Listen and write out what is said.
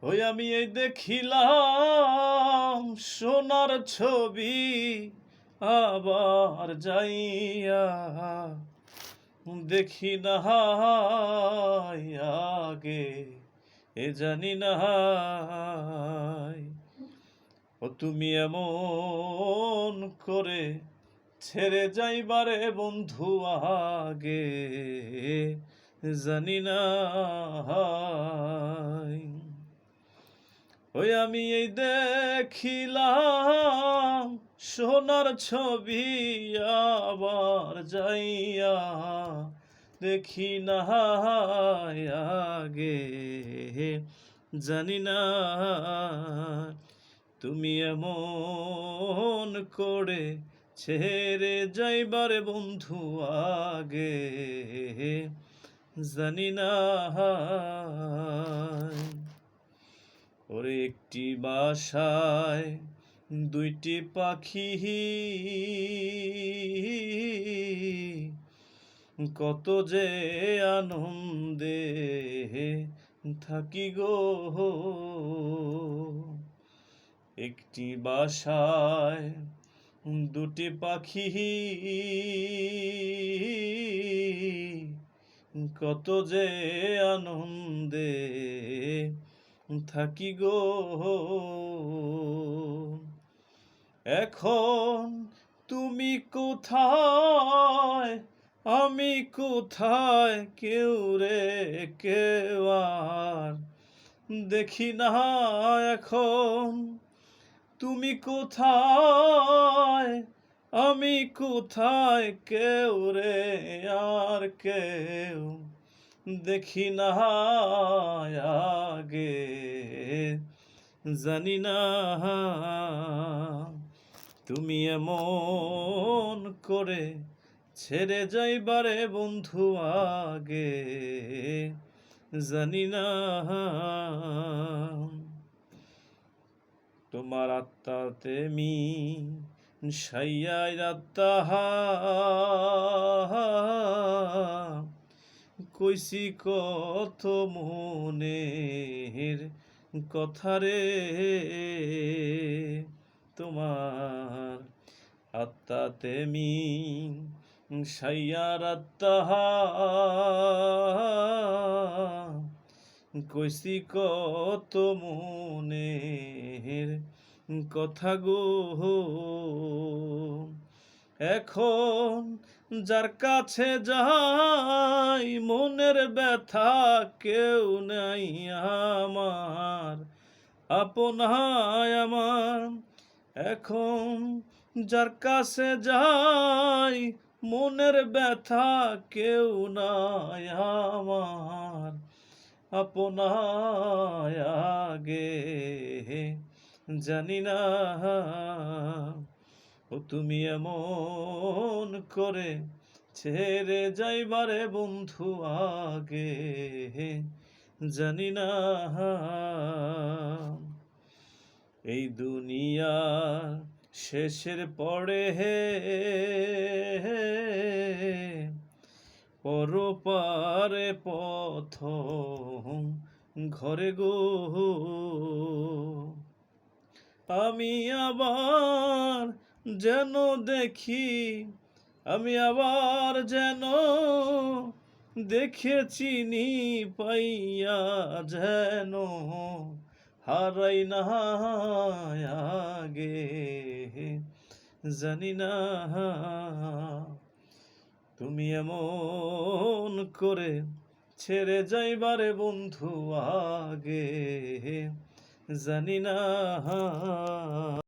ওই আমি এই দেখিলাম সোনার ছবি আবার যাইয়া দেখি না আগে এ জানি না ও তুমি এমন করে ছেড়ে যাইবারে বন্ধু আগে জানি না ওই আমি এই দেখিলাম সোনার ছবি আবার যাইয়া দেখি না আগে জানি না তুমি এমন করে ছেড়ে যাইবারে বন্ধু আগে জানি না ওরে একটি বাসায় দুইটি পাখি কত যে আনন্দে থাকি গো একটি বাসায় দুটি পাখি কত যে আনন্দে থাকি গো এখন তুমি কোথায় আমি কোথায় কেউ রে কেউ আর দেখি না এখন তুমি কোথায় আমি কোথায় কেউ রে আর কেউ দেখি না আগে জানি না তুমি এমন করে ছেড়ে যাইবারে বন্ধু আগে জানি না তোমার আত্মাতে মি সাইয়াই আত্মা কইছি কত মনের কথা রে তোমার আত্মাতে মি সাইয়ার আত্মা কইছি কত মনের কথা গো এখন যার কাছে যাই মনের ব্যথা কেউ নাই আমার আপনায় আমার এখন যার কাছে যাই মনের ব্যথা কেউ নাই আমার আপনায় আগে জানি না ও তুমি এমন করে ছেড়ে যাইবারে বন্ধু আগে জানি না এই দুনিয়া শেষের পরে পরপারে পথ ঘরে গো আমি আবার যেন দেখি আমি আবার যেন দেখে চিনি পাইয়া যেন হারাই না আগে জানি না তুমি এমন করে ছেড়ে যাইবারে বন্ধু আগে জানি না